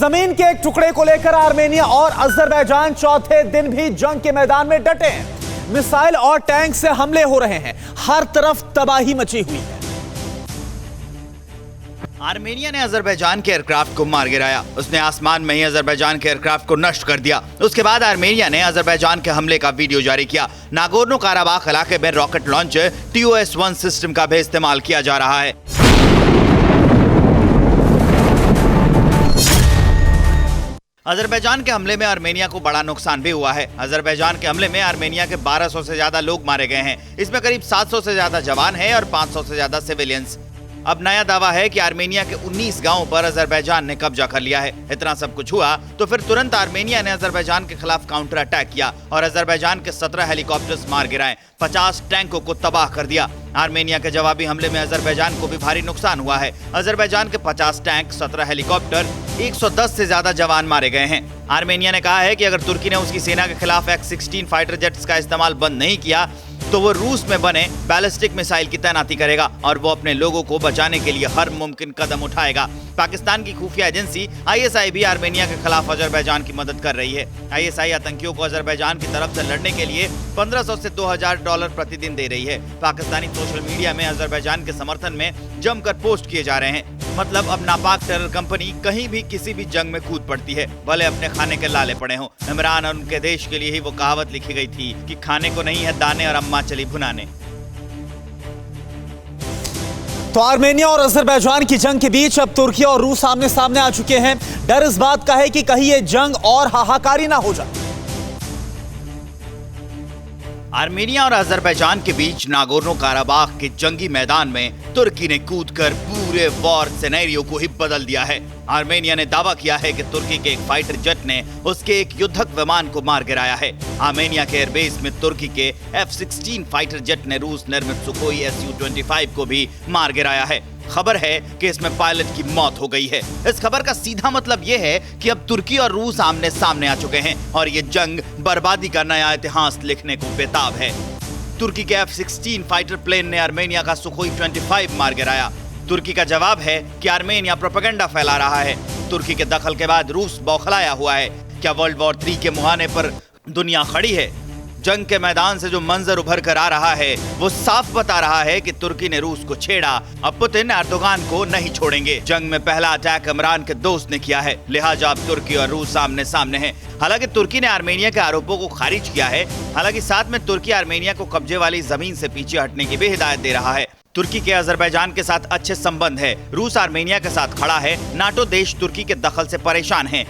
जमीन के एक टुकड़े को लेकर आर्मेनिया और अजरबैजान चौथे दिन भी जंग के मैदान में डटे हैं। मिसाइल और टैंक से हमले हो रहे हैं, हर तरफ तबाही मची हुई है। आर्मेनिया ने अजरबैजान के एयरक्राफ्ट को मार गिराया। उसने आसमान में ही अजरबैजान के एयरक्राफ्ट को नष्ट कर दिया। उसके बाद आर्मेनिया ने अजरबैजान के हमले का वीडियो जारी किया। नागोर्नो काराबाख इलाके में रॉकेट लॉन्चर TOS-1 सिस्टम का भी इस्तेमाल किया जा रहा है। अजरबैजान के हमले में आर्मेनिया को बड़ा नुकसान भी हुआ है। अजरबैजान के हमले में आर्मेनिया के 1200 से ज्यादा लोग मारे गए हैं। इसमें करीब 700 से ज्यादा जवान हैं और 500 से ज्यादा सिविलियंस। अब नया दावा है कि आर्मेनिया के 19 गांवों पर अजरबैजान ने कब्जा कर लिया है। इतना सब कुछ हुआ तो फिर तुरंत आर्मेनिया ने अजरबैजान के खिलाफ काउंटर अटैक किया और अजरबैजान के 17 हेलीकॉप्टर्स मार गिराए, 50 टैंकों को तबाह कर दिया। आर्मेनिया के जवाबी हमले में अजरबैजान को भी भारी नुकसान हुआ है। अजरबैजान के 50 टैंक, 17 हेलीकॉप्टर, 110 से ज्यादा जवान मारे गए हैं। आर्मेनिया ने कहा है कि अगर तुर्की ने उसकी सेना के खिलाफ F-16 फाइटर जेट्स का इस्तेमाल बंद नहीं किया तो वो रूस में बने बैलिस्टिक मिसाइल की तैनाती करेगा और वो अपने लोगों को बचाने के लिए हर मुमकिन कदम उठाएगा। पाकिस्तान की खुफिया एजेंसी ISI भी आर्मेनिया के खिलाफ अजरबैजान की मदद कर रही है। ISI आतंकियों को अजरबैजान की तरफ से लड़ने के लिए $1500 से $2000 प्रतिदिन दे रही है। पाकिस्तानी सोशल मीडिया में अजरबैजान के समर्थन में जमकर पोस्ट किए जा रहे हैं। मतलब अब नापाक टेरर कंपनी कहीं भी किसी भी जंग में कूद पड़ती है, भले अपने खाने के लाले पड़े हों। इमरान और उनके देश के लिए ही वो कहावत लिखी गई थी कि खाने को नहीं है दाने और अम्मा चली भुनाने। तो आर्मेनिया और अजरबैजान की जंग के बीच अब तुर्की और रूस आमने सामने आ चुके हैं। डर इस बात का है कि कहीं ये जंग और हाहाकारी ना हो जाए। आर्मेनिया और अजरबैजान के बीच नागोर्नो काराबाख के जंगी मैदान में तुर्की ने कूदकर पूरे वॉर सिनेरियो को ही बदल दिया है। आर्मेनिया ने दावा किया है कि तुर्की के एक फाइटर जेट ने उसके एक युद्धक विमान को मार गिराया है। आर्मेनिया के एयरबेस में तुर्की के F-16 फाइटर जेट ने रूस निर्मित सुखोई Su-25 को भी मार गिराया है। खबर है कि इसमें पायलट की मौत हो गई है। इस खबर का सीधा मतलब यह है कि अब तुर्की और रूस आमने सामने आ चुके हैं और ये जंग बर्बादी का नया इतिहास लिखने को बेताब है। तुर्की के F-16 फाइटर प्लेन ने आर्मेनिया का सुखोई 25 मार गिराया। तुर्की का जवाब है कि आर्मेनिया प्रोपेगेंडा फैला रहा है। तुर्की के दखल के बाद रूस बौखलाया हुआ है। क्या वर्ल्ड वॉर 3 के मुहाने पर दुनिया खड़ी है? जंग के मैदान से जो मंजर उभर कर आ रहा है वो साफ बता रहा है कि तुर्की ने रूस को छेड़ा। अब पुतिन एर्दोगान को नहीं छोड़ेंगे। जंग में पहला अटैक इमरान के दोस्त ने किया है, लिहाजा अब तुर्की और रूस सामने सामने हैं। हालांकि तुर्की ने आर्मेनिया के आरोपों को खारिज किया है। हालांकि साथ में तुर्की आर्मेनिया को कब्जे वाली जमीन से पीछे हटने की भी हिदायत दे रहा है। तुर्की के अजरबैजान के साथ अच्छे संबंध है। रूस आर्मेनिया के साथ खड़ा है। नाटो देश तुर्की के दखल से परेशान हैं।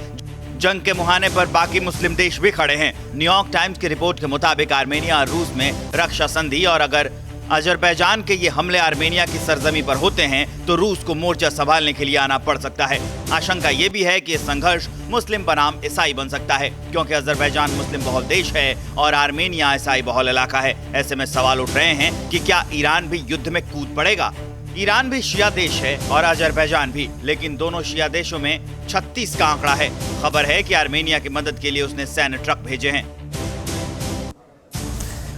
जंग के मुहाने पर बाकी मुस्लिम देश भी खड़े हैं। न्यूयॉर्क टाइम्स की रिपोर्ट के मुताबिक आर्मेनिया और रूस में रक्षा संधि और अगर अजरबैजान के ये हमले आर्मेनिया की सरजमी पर होते हैं तो रूस को मोर्चा संभालने के लिए आना पड़ सकता है। आशंका ये भी है कि ये संघर्ष मुस्लिम बनाम ईसाई बन सकता है, क्योंकि अजरबैजान मुस्लिम बहुल देश है और आर्मेनिया ईसाई बहुल इलाका है। ऐसे में सवाल उठ रहे हैं कि क्या ईरान भी युद्ध में कूद पड़ेगा? ईरान भी शिया देश है और अजरबैजान भी, लेकिन दोनों शिया देशों में 36 का आंकड़ा है। खबर है कि आर्मेनिया की मदद के लिए उसने सैन्य ट्रक भेजे हैं।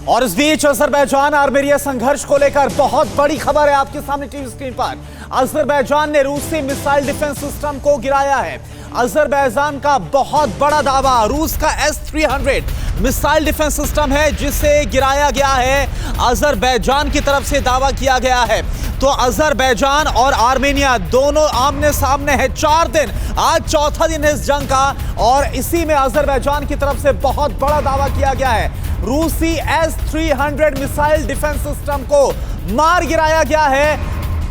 और इस बीच अजरबैजान आर्मेनिया संघर्ष को लेकर बहुत बड़ी खबर है आपके सामने टीवी स्क्रीन पर। अजरबैजान ने रूसी मिसाइल डिफेंस सिस्टम को गिराया है। अजरबैजान का बहुत बड़ा दावा रूस का S-300 मिसाइल डिफेंस सिस्टम है जिसे गिराया गया है। अजरबैजान की तरफ से दावा किया गया है। तो अजरबैजान और आर्मेनिया दोनों आमने सामने हैं 4 दिन। आज चौथा दिन है इस जंग का और इसी में अजरबैजान की तरफ से बहुत बड़ा दावा किया गया है। रूसी S-300 मिसाइल डिफेंस सिस्टम को मार गिराया गया है।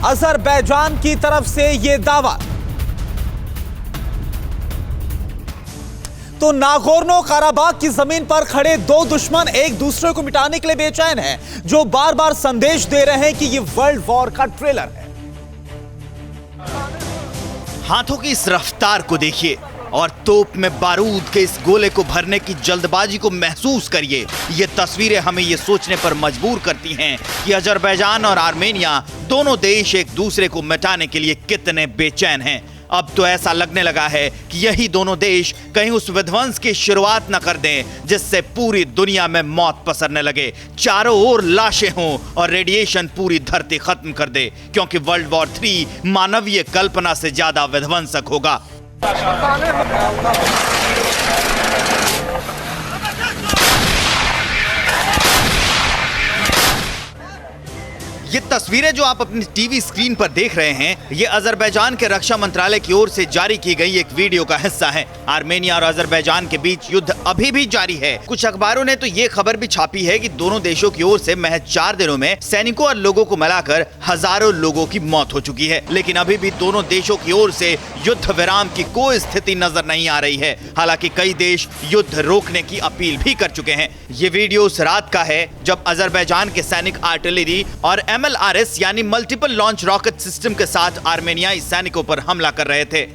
अजरबैजान की तरफ से यह दावा। तो नागोर्नो काराबाख की जमीन पर खड़े दो दुश्मन एक दूसरे को मिटाने के लिए बेचैन हैं, जो बार बार संदेश दे रहे हैं कि ये वर्ल्ड वॉर का ट्रेलर है। हाथों की इस रफ्तार को देखिए और तोप में बारूद के इस गोले को भरने की जल्दबाजी को महसूस करिए। ये तस्वीरें हमें ये सोचने पर मजबूर करती हैं कि अजरबैजान और आर्मेनिया दोनों देश एक दूसरे को मिटाने के लिए कितने बेचैन हैं। अब तो ऐसा लगने लगा है कि यही दोनों देश कहीं उस विध्वंस की शुरुआत न कर दें जिससे पूरी दुनिया में मौत पसरने लगे, चारों ओर लाशें हों और रेडिएशन पूरी धरती खत्म कर दे, क्योंकि वर्ल्ड वॉर 3 मानवीय कल्पना से ज्यादा विध्वंसक होगा। ये तस्वीरें जो आप अपनी टीवी स्क्रीन पर देख रहे हैं, ये अजरबैजान के रक्षा मंत्रालय की ओर से जारी की गई एक वीडियो का हिस्सा है। आर्मेनिया और अजरबैजान के बीच युद्ध अभी भी जारी है। कुछ अखबारों ने तो ये खबर भी छापी है कि दोनों देशों की ओर से महज 4 दिनों में सैनिकों और लोगों को मिलाकर हजारों लोगों की मौत हो चुकी है। लेकिन अभी भी दोनों देशों की ओर से युद्ध विराम की कोई स्थिति नजर नहीं आ रही है। हालांकि कई देश युद्ध रोकने की अपील भी कर चुके हैं। ये वीडियो उस रात का है जब अजरबैजान के सैनिक आर्टिलरी और MLRS यानी मल्टीपल लॉन्च रॉकेट सिस्टम के साथ आर्मेनियाई सैनिकों पर हमला कर रहे थे।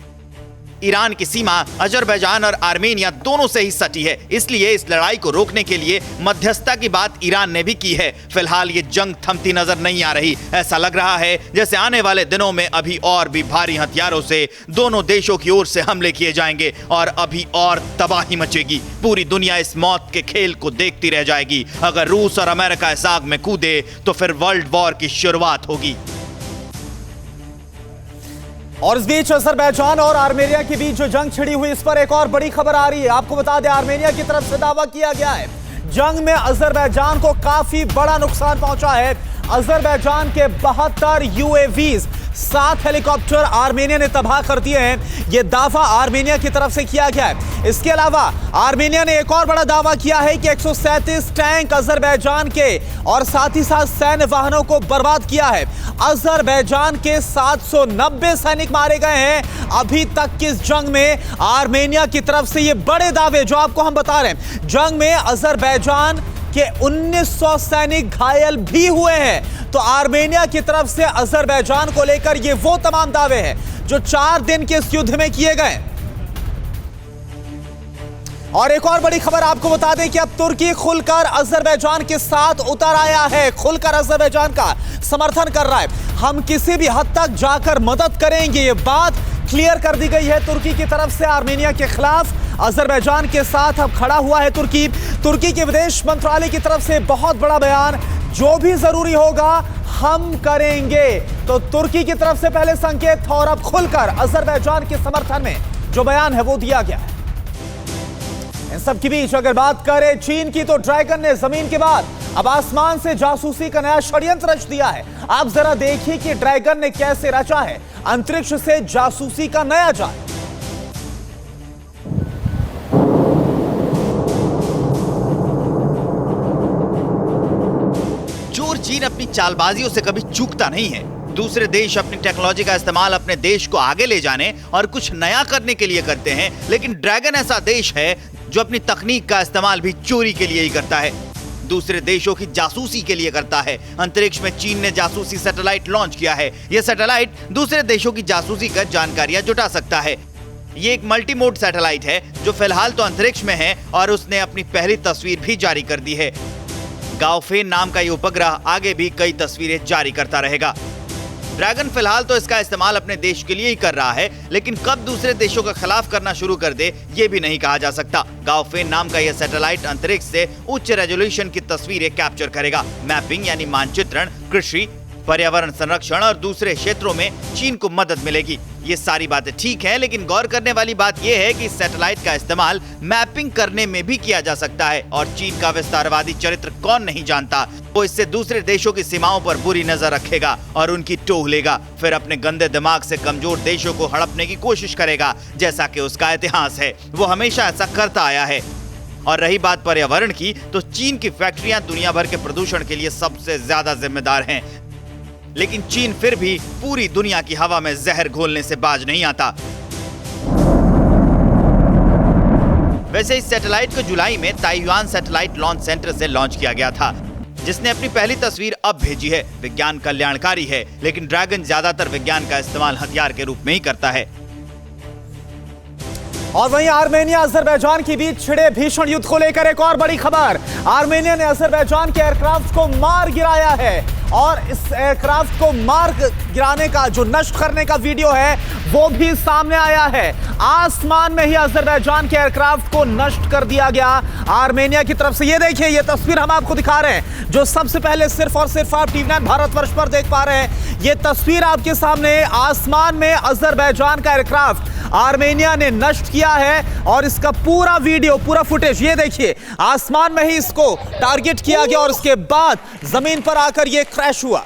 ईरान की सीमा अजरबैजान और आर्मेनिया दोनों से ही सटी है, इसलिए इस लड़ाई को रोकने के लिए मध्यस्थता की बात ईरान ने भी की है। फिलहाल ये जंग थमती नजर नहीं आ रही। ऐसा लग रहा है जैसे आने वाले दिनों में अभी और भी भारी हथियारों से दोनों देशों की ओर से हमले किए जाएंगे और अभी और तबाही मचेगी। पूरी दुनिया इस मौत के खेल को देखती रह जाएगी। अगर रूस और अमेरिका इस आग में कूदे तो फिर वर्ल्ड वॉर की शुरुआत होगी। और इस बीच अजरबैजान और आर्मेनिया के बीच जो जंग छिड़ी हुई, इस पर एक और बड़ी खबर आ रही है। आपको बता दें, आर्मेनिया की तरफ से दावा किया गया है जंग में अजरबैजान को काफी बड़ा नुकसान पहुंचा है। अजरबैजान के 72 UAVs, 7 हेलीकॉप्टर आर्मेनिया ने तबाह कर दिए हैं। यह दावा आर्मेनिया की तरफ से किया गया है। इसके अलावा आर्मेनिया ने एक और बड़ा दावा किया है कि 137 टैंक अजरबैजान के और साथ ही साथ सैन्य वाहनों को बर्बाद किया है। अजरबैजान के 790 सैनिक मारे गए हैं अभी तक की इस जंग में। आर्मेनिया की तरफ से ये बड़े दावे जो आपको हम बता रहे हैं, जंग में अजरबैजान के 1900 सैनिक घायल भी हुए हैं। तो आर्मेनिया की तरफ से अजरबैजान को लेकर ये वो तमाम दावे हैं जो 4 दिन के इस युद्ध में किए गए। और एक और बड़ी खबर आपको बता दें कि अब तुर्की खुलकर अजरबैजान के साथ उतर आया है, खुलकर अजरबैजान का समर्थन कर रहा है। हम किसी भी हद तक जाकर मदद करेंगे, ये बात क्लियर कर दी गई है तुर्की की तरफ से। आर्मेनिया के खिलाफ अजरबैजान के साथ अब खड़ा हुआ है तुर्की। तुर्की के विदेश मंत्रालय की तरफ से बहुत बड़ा बयान, जो भी जरूरी होगा हम करेंगे। तो तुर्की की तरफ से पहले संकेत और अब खुलकर अजरबैजान के समर्थन में जो बयान है वो दिया गया है। इन सब के बीच अगर बात करें चीन की, तो ड्रैगन ने जमीन के बाद अब आसमान से जासूसी का नया षड्यंत्र रच दिया है। आप जरा देखिए कि ड्रैगन ने कैसे रचा है अंतरिक्ष से जासूसी का नया जाल। चोर चीन अपनी चालबाजियों से कभी चूकता नहीं है। दूसरे देश अपनी टेक्नोलॉजी का इस्तेमाल अपने देश को आगे ले जाने और कुछ नया करने के लिए करते हैं, लेकिन ड्रैगन ऐसा देश है जो अपनी तकनीक का इस्तेमाल भी चोरी के लिए ही करता है, दूसरे देशों की जासूसी के लिए करता है। अंतरिक्ष में चीन ने जासूसी सैटेलाइट लॉन्च किया है। यह सैटेलाइट दूसरे देशों की जासूसी कर जानकारियां जुटा सकता है। ये एक मल्टीमोड सैटेलाइट है जो फिलहाल तो अंतरिक्ष में है और उसने अपनी पहली तस्वीर भी जारी कर दी है। गाओफेन नाम का ये उपग्रह आगे भी कई तस्वीरें जारी करता रहेगा। ड्रैगन फिलहाल तो इसका इस्तेमाल अपने देश के लिए ही कर रहा है, लेकिन कब दूसरे देशों के खिलाफ करना शुरू कर दे ये भी नहीं कहा जा सकता। गाओफेन नाम का यह सैटेलाइट अंतरिक्ष से उच्च रेजोल्यूशन की तस्वीरें कैप्चर करेगा। मैपिंग यानी मानचित्रण, कृषि, पर्यावरण संरक्षण और दूसरे क्षेत्रों में चीन को मदद मिलेगी। ये सारी बातें ठीक हैं, लेकिन गौर करने वाली बात यह है कि इस सैटेलाइट का इस्तेमाल मैपिंग करने में भी किया जा सकता है और चीन का विस्तारवादी चरित्र कौन नहीं जानता। वो इससे दूसरे देशों की सीमाओं पर बुरी नजर रखेगा और उनकी टोह लेगा, फिर अपने गंदे दिमाग से कमजोर देशों को हड़पने की कोशिश करेगा, जैसा कि उसका इतिहास है। वो हमेशा ऐसा करता आया है। और रही बात पर्यावरण की, तो चीन की फैक्ट्रियां दुनिया भर के प्रदूषण के लिए सबसे ज्यादा जिम्मेदार हैं, लेकिन चीन फिर भी पूरी दुनिया की हवा में जहर घोलने से बाज नहीं आता। वैसे इस सैटेलाइट को जुलाई में ताइवान सैटेलाइट लॉन्च सेंटर से लॉन्च किया गया था, जिसने अपनी पहली तस्वीर अब भेजी है। विज्ञान कल्याणकारी है, लेकिन ड्रैगन ज्यादातर विज्ञान का इस्तेमाल हथियार के रूप में ही करता है। और वहीं आर्मेनिया अजरबैजान के बीच छिड़े भीषण युद्ध को लेकर एक और बड़ी खबर। आर्मेनिया ने अजरबैजान के एयरक्राफ्ट को मार गिराया है और इस एयरक्राफ्ट को मार गिराने का जो नष्ट करने का वीडियो है वो भी सामने आया है। आसमान में ही अजरबैजान के एयरक्राफ्ट को नष्ट कर दिया गया आर्मेनिया की तरफ से। ये देखिए, ये तस्वीर हम आपको दिखा रहे हैं जो सबसे पहले सिर्फ और सिर्फ आप टीवी9 भारतवर्ष पर देख पा रहे हैं। ये तस्वीर आपके सामने, आसमान में अजरबैजान का एयरक्राफ्ट आर्मेनिया ने नष्ट किया है। और इसका पूरा वीडियो, पूरा फुटेज ये देखिए, आसमान में ही इसको टारगेट किया गया और उसके बाद जमीन पर आकर यह क्रैश हुआ।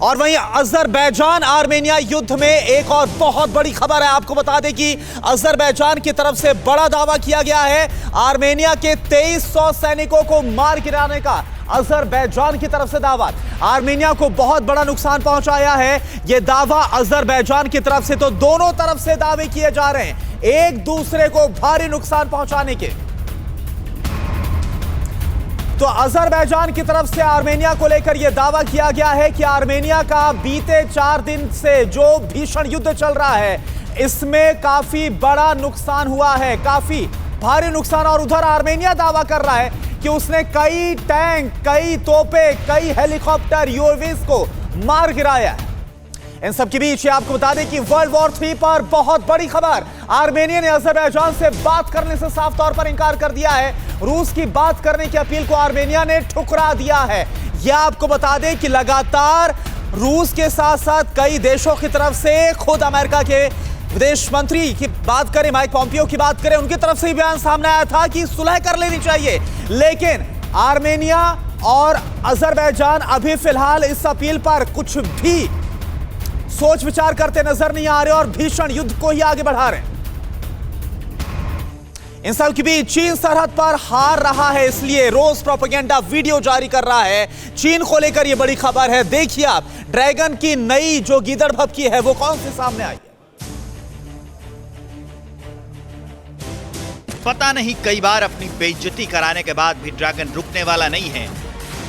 और वहीं अजरबैजान आर्मेनिया युद्ध में एक और बहुत बड़ी खबर है। आपको बता दें कि अजरबैजान की तरफ से बड़ा दावा किया गया है आर्मेनिया के 2300 सैनिकों को मार गिराने का। अजरबैजान की तरफ से दावा, आर्मेनिया को बहुत बड़ा नुकसान पहुंचाया है यह दावा अजरबैजान की तरफ से। तो दोनों तरफ से दावे किए जा रहे हैं एक दूसरे को भारी नुकसान पहुंचाने के। तो अजरबैजान की तरफ से आर्मेनिया को लेकर यह दावा किया गया है कि आर्मेनिया का बीते 4 दिन से जो भीषण युद्ध चल रहा है इसमें काफी बड़ा नुकसान हुआ है, काफी भारी नुकसान। और उधर आर्मेनिया दावा कर रहा है कि उसने कई टैंक, कई तोपे, कई हेलीकॉप्टर, यूएवीज को मार गिराया है। इन सब के बीच आपको बता दें कि वर्ल्ड वॉर 3 पर बहुत बड़ी खबर, आर्मेनिया ने अजरबैजान से बात करने से साफ तौर पर इंकार कर दिया है। रूस की बात करने की अपील को आर्मेनिया ने ठुकरा दिया है। यह आपको बता दें कि लगातार रूस के साथ साथ कई देशों की तरफ से, खुद अमेरिका के विदेश मंत्री की बात करें, माइक पॉम्पियो की बात करें, उनकी तरफ से भी बयान सामने आया था कि सुलह कर लेनी चाहिए। लेकिन आर्मेनिया और अजरबैजान अभी फिलहाल इस अपील पर कुछ भी सोच विचार करते नजर नहीं आ रहे और भीषण युद्ध को ही आगे बढ़ा रहे हैं। इन सब के बीच चीन सरहद पर हार रहा है, इसलिए रोज प्रोपेगेंडा वीडियो जारी कर रहा है। चीन को लेकर यह बड़ी खबर है। देखिए आप, ड्रैगन की नई जो गीदड़ भभकी है वो कौन सी सामने आई है। पता नहीं कई बार अपनी बेइज्जती कराने के बाद भी ड्रैगन रुकने वाला नहीं है।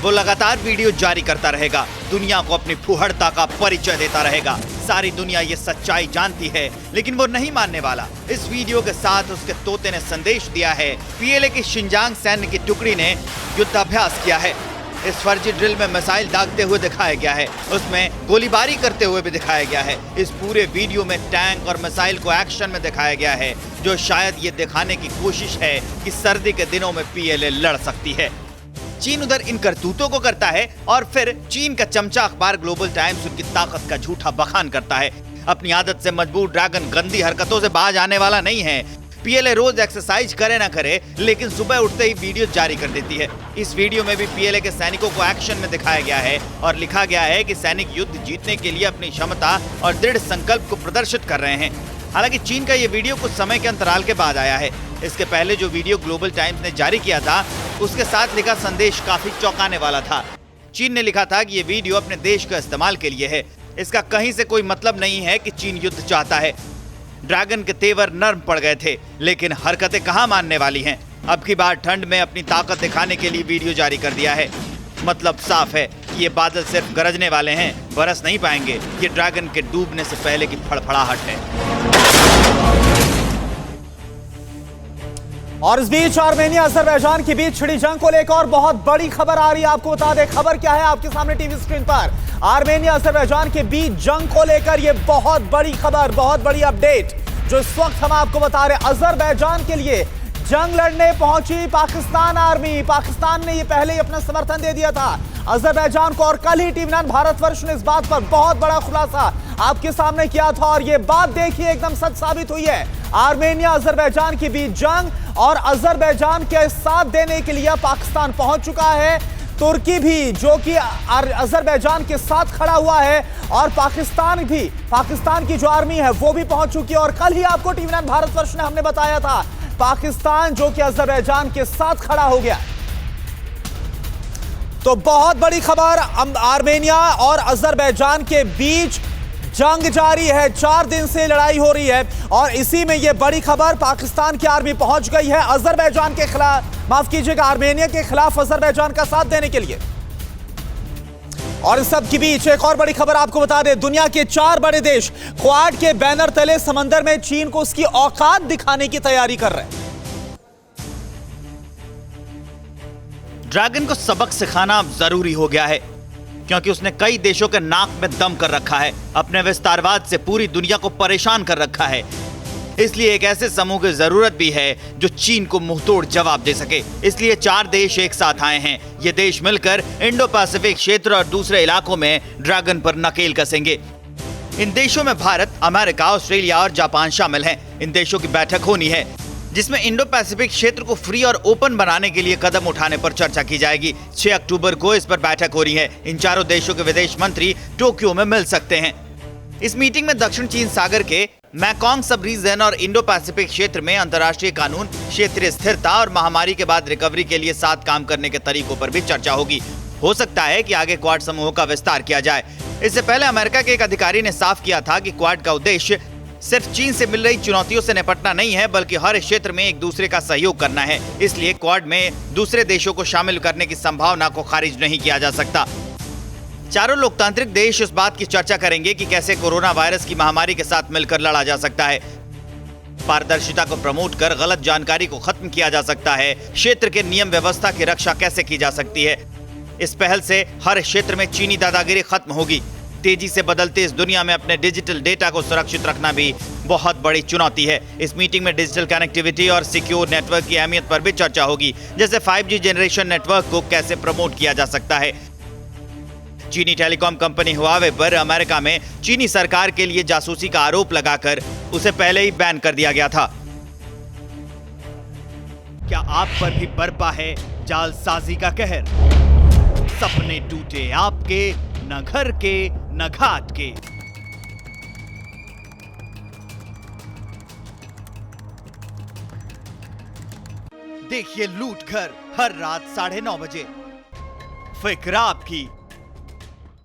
वो लगातार वीडियो जारी करता रहेगा, दुनिया को अपनी फुहड़ता का परिचय देता रहेगा। सारी दुनिया ये सच्चाई जानती है, लेकिन वो नहीं मानने वाला। इस वीडियो के साथ उसके तोते ने संदेश दिया है। पीएलए की शिनजांग सैन्य की टुकड़ी ने युद्धाभ्यास किया है। इस फर्जी ड्रिल में मिसाइल दागते हुए दिखाया गया है, उसमें गोलीबारी करते हुए भी दिखाया गया है। इस पूरे वीडियो में टैंक और मिसाइल को एक्शन में दिखाया गया है, जो शायद ये दिखाने की कोशिश है कि सर्दी के दिनों में पीएलए लड़ सकती है। चीन उधर इन करतूतों को करता है और फिर चीन का चमचा अखबार ग्लोबल टाइम्स उनकी ताकत का झूठा बखान करता है। अपनी आदत से मजबूर ड्रैगन गंदी हरकतों से बाज आने वाला नहीं है। पीएलए रोज एक्सरसाइज करे ना करे, लेकिन सुबह उठते ही वीडियो जारी कर देती है। इस वीडियो में भी पीएलए के सैनिकों को एक्शन में दिखाया गया है और लिखा गया है कि सैनिक युद्ध जीतने के लिए अपनी क्षमता और दृढ़ संकल्प को प्रदर्शित कर रहे हैं। हालांकि चीन का ये वीडियो कुछ समय के अंतराल के बाद आया है। इसके पहले जो वीडियो ग्लोबल टाइम्स ने जारी किया था, उसके साथ लिखा संदेश काफी चौंकाने वाला था। चीन ने लिखा था कि ये वीडियो अपने देश के इस्तेमाल के लिए है। इसका कहीं से कोई मतलब नहीं है कि चीन युद्ध चाहता है। ड्रैगन के तेवर नर्म पड़ गए थे, लेकिन हरकतें कहाँ मानने वाली हैं। अब की बार ठंड में अपनी ताकत दिखाने के लिए वीडियो जारी कर दिया है। मतलब साफ है कि ये बादल सिर्फ गरजने वाले हैं, बरस नहीं पाएंगे। ये ड्रैगन के डूबने से पहले की फड़फड़ाहट है। और इस बीच आर्मेनिया अजरबैजान के बीच छिड़ी जंग को लेकर और बहुत बड़ी खबर आ रही है। आपको बता दें खबर क्या है, आपके सामने टीवी स्क्रीन पर। आर्मेनिया अजरबैजान के बीच जंग को लेकर यह बहुत बड़ी खबर, बहुत बड़ी अपडेट जो इस वक्त हम आपको बता रहे हैं। अजरबैजान के लिए जंग लड़ने पहुंची पाकिस्तान आर्मी। पाकिस्तान ने यह पहले ही अपना समर्थन दे दिया था अजरबैजान को और कल ही टीवी 9 भारतवर्ष ने इस बात पर बहुत बड़ा खुलासा आपके सामने किया था और यह बात देखिए एकदम सच साबित हुई है। आर्मेनिया अजरबैजान के बीच जंग और अजरबैजान के साथ देने के लिए पाकिस्तान पहुंच चुका है। तुर्की भी जो कि अजरबैजान के साथ खड़ा हुआ है और पाकिस्तान की जो आर्मी है वो भी पहुंच चुकी है। और कल ही आपको टीवी 9 भारतवर्ष ने हमने बताया था पाकिस्तान जो कि अजरबैजान के साथ खड़ा हो गया। तो बहुत बड़ी खबर, आर्मेनिया और अजरबैजान के बीच जंग जारी है। 4 दिन से लड़ाई हो रही है और इसी में यह बड़ी खबर, पाकिस्तान की आर्मी पहुंच गई है अजरबैजान के खिलाफ, माफ कीजिएगा आर्मेनिया के खिलाफ अजरबैजान का साथ देने के लिए। और इस सब के बीच एक और बड़ी खबर आपको बता दें, दुनिया के 4 बड़े देश क्वाड के बैनर तले समंदर में चीन को उसकी औकात दिखाने की तैयारी कर रहे हैं। ड्रैगन को सबक सिखाना अब जरूरी हो गया है, क्योंकि उसने कई देशों के नाक में दम कर रखा है, अपने विस्तारवाद से पूरी दुनिया को परेशान कर रखा है। इसलिए एक ऐसे समूह की जरूरत भी है जो चीन को मुंहतोड़ जवाब दे सके। इसलिए 4 देश एक साथ आए हैं। ये देश मिलकर इंडो पैसिफिक क्षेत्र और दूसरे इलाकों में ड्रैगन पर नकेल कसेंगे। इन देशों में भारत, अमेरिका, ऑस्ट्रेलिया और जापान शामिल हैं। इन देशों की बैठक होनी है जिसमें इंडो पैसिफिक क्षेत्र को फ्री और ओपन बनाने के लिए कदम उठाने पर चर्चा की जाएगी। 6 अक्टूबर को इस पर बैठक हो रही है। इन चारों देशों के विदेश मंत्री टोक्यो में मिल सकते हैं। इस मीटिंग में दक्षिण चीन सागर के मैकोंग सब रीजन और इंडो पैसिफिक क्षेत्र में अंतर्राष्ट्रीय कानून, क्षेत्रीय स्थिरता और महामारी के बाद रिकवरी के लिए साथ काम करने के तरीकों पर भी चर्चा होगी। हो सकता है कि आगे क्वाड समूह का विस्तार किया जाए। इससे पहले अमेरिका के एक अधिकारी ने साफ किया था कि क्वाड का उद्देश्य सिर्फ चीन से मिल रही चुनौतियों से निपटना नहीं है, बल्कि हर क्षेत्र में एक दूसरे का सहयोग करना है। इसलिए क्वाड में दूसरे देशों को शामिल करने की संभावना को खारिज नहीं किया जा सकता। चारों लोकतांत्रिक देश इस बात की चर्चा करेंगे कि कैसे कोरोना वायरस की महामारी के साथ मिलकर लड़ा जा सकता है, पारदर्शिता को प्रमोट कर गलत जानकारी को खत्म किया जा सकता है, क्षेत्र के नियम व्यवस्था की रक्षा कैसे की जा सकती है। इस पहल से हर क्षेत्र में चीनी दादागिरी खत्म होगी। तेजी से बदलते इस दुनिया में अपने डिजिटल डेटा को सुरक्षित रखना भी बहुत बड़ी चुनौती है। इस मीटिंग में डिजिटल कनेक्टिविटी और सिक्योर नेटवर्क की अहमियत पर भी चर्चा होगी, जैसे 5G जनरेशन नेटवर्क को कैसे प्रमोट किया जा सकता है। चीनी टेलीकॉम कंपनी हुआवे पर अमेरिका में चीनी सरकार के लिए जासूसी का आरोप लगाकर उसे पहले ही बैन कर दिया गया था। क्या आप पर भी बरपा है जालसाजी का कहर? सपने टूटे आपके, न घर के न घाट के। देखिए लूट घर हर रात 9:30 बजे। फिक्र आपकी,